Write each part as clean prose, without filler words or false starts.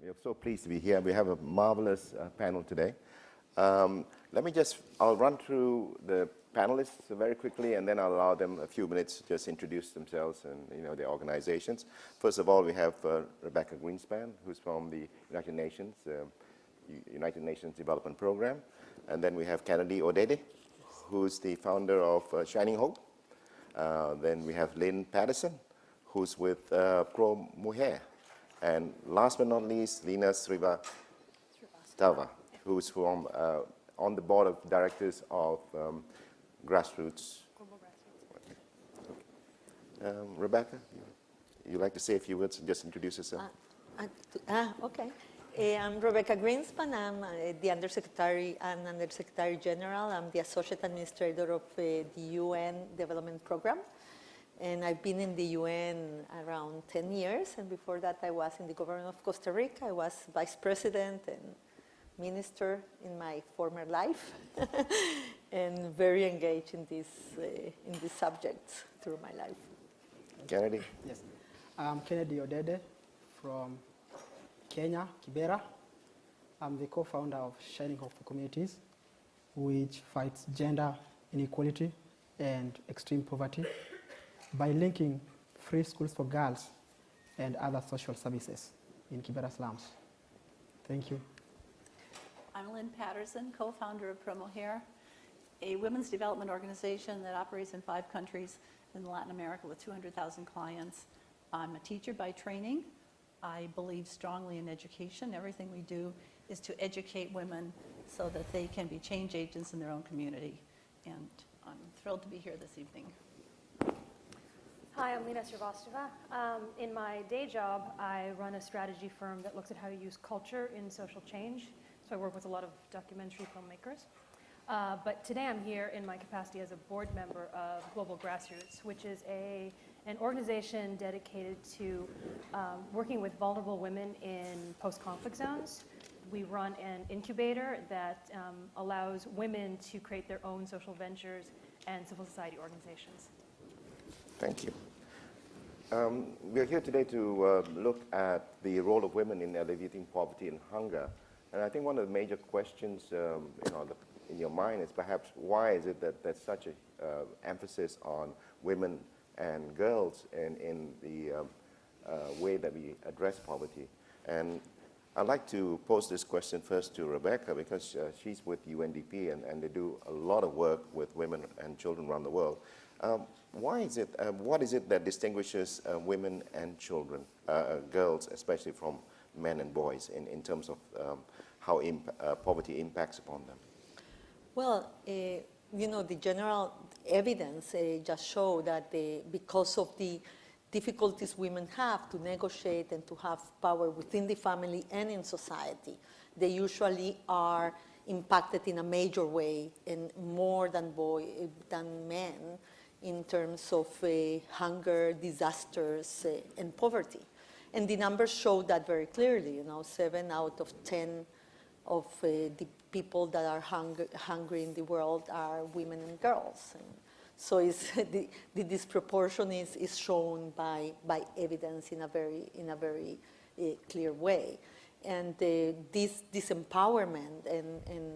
We are so pleased to be here. We have a marvelous panel today. I'll run through the panelists very quickly, and then I'll allow them a few minutes to just introduce themselves and their organizations. First of all, we have Rebeca Grynspan, who's from the United Nations Development Program. And then we have Odede, who's the founder of Shining Hope. Then we have Lynne Patterson, who's with Pro Mujer. And last but not least, Lina Srivastsava, who's from on the board of directors of Grassroots. Global Grassroots. Rebeca, you'd like to say a few words and just introduce yourself? Okay. I'm Rebeca Grynspan. I'm the Undersecretary and Undersecretary General. I'm the Associate Administrator of the UN Development Program. And I've been in the UN around 10 years. And before that, I was in the government of Costa Rica. I was Vice President and Minister in my former life. And very engaged in these subjects through my life. Kennedy? Yes. I'm Kennedy Odede from Kenya, Kibera. I'm the co-founder of Shining Hope for Communities, which fights gender inequality and extreme poverty by linking free schools for girls and other social services in Kibera slums. Thank you. I'm Lynne Patterson, co-founder of Pro Mujer, a women's development organization that operates in 5 countries in Latin America with 200,000 clients. I'm a teacher by training. I believe strongly in education. Everything we do is to educate women so that they can be change agents in their own community. And I'm thrilled to be here this evening. Hi, I'm Lina Srivastsava. In my day job, I run a strategy firm that looks at how to use culture in social change. So I work with a lot of documentary filmmakers. But today I'm here in my capacity as a board member of Global Grassroots, which is an organization dedicated to working with vulnerable women in post-conflict zones. We run an incubator that allows women to create their own social ventures and civil society organizations. Thank you. We're here today to look at the role of women in alleviating poverty and hunger. And I think one of the major questions in your mind is perhaps why is it that there's such an emphasis on women and girls in the way that we address poverty. And I'd like to pose this question first to Rebeca because she's with UNDP and they do a lot of work with women and children around the world. Why is it, what is it that distinguishes women and children, girls especially, from men and boys in terms of how poverty impacts upon them? Well, the general evidence just show that because of the difficulties women have to negotiate and to have power within the family and in society, they usually are impacted in a major way and more than men in terms of hunger, disasters, and poverty. And the numbers show that very clearly. 7 out of 10 of the people that are hungry in the world are women and girls. And so the disproportion is shown by evidence in a very clear way. And this disempowerment and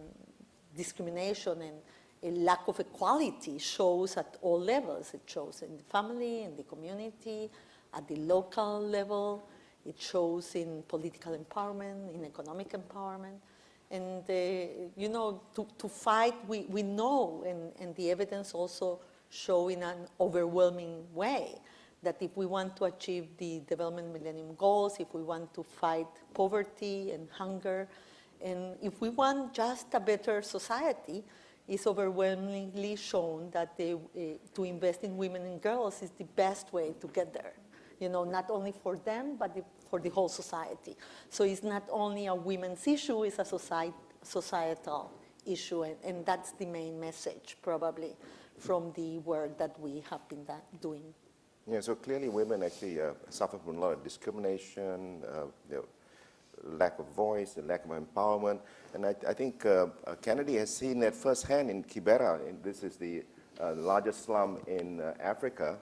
discrimination and a lack of equality shows at all levels. It shows in the family, in the community, at the local level. It shows in political empowerment, in economic empowerment. And, to fight, we know, and the evidence also show in an overwhelming way, that if we want to achieve the Development Millennium Goals, if we want to fight poverty and hunger, and if we want just a better society, it's overwhelmingly shown that to invest in women and girls is the best way to get there. Not only for them, but for the whole society. So it's not only a women's issue, it's a societal issue, and that's the main message, probably, from the work that we have been doing. Yeah, so clearly women actually suffer from a lot of discrimination, lack of voice, the lack of empowerment. And I think Kennedy has seen that firsthand in Kibera. And this is the largest slum in Africa.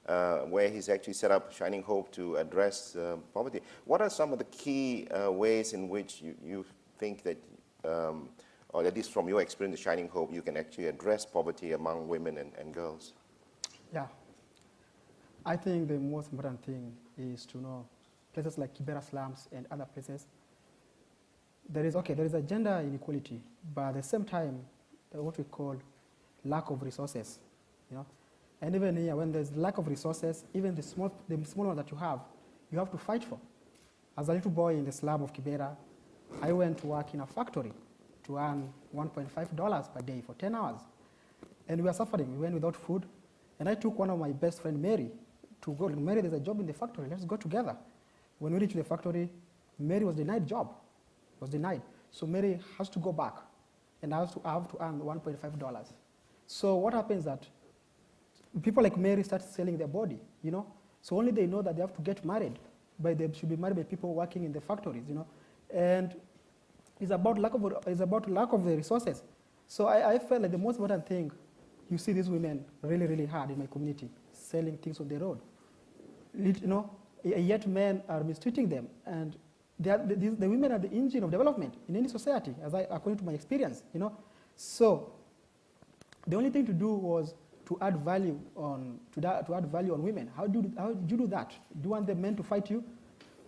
where he's actually set up Shining Hope to address poverty. What are some of the key ways in which you think that, or at least from your experience, Shining Hope, you can actually address poverty among women and girls? Yeah. I think the most important thing is to know places like Kibera slums and other places, there is a gender inequality, but at the same time, what we call lack of resources, you know. And even here, when there's lack of resources, even the small one that you have to fight for. As a little boy in the slum of Kibera, I went to work in a factory to earn $1.5 per day for 10 hours. And we were suffering. We went without food. And I took one of my best friend, Mary, to go. Mary, there's a job in the factory. Let's go together. When we reached the factory, Mary was denied job. Was denied. So Mary has to go back. And I have to earn $1.5. So what happens is that people like Mary start selling their body, you know. So only they know that they have to get married, but they should be married by people working in the factories, you know. And it's about lack of the resources. So I felt like the most important thing, you see these women really, really hard in my community, selling things on the road. You know, yet men are mistreating them. And the women are the engine of development in any society, according to my experience, you know. So the only thing to do was to add value on women. How do you do that? Do you want the men to fight you?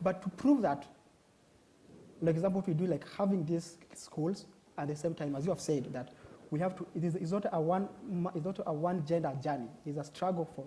But to prove that, like example, we do like having these schools at the same time, as you have said, that we have to. It's not a one gender journey. It's a struggle for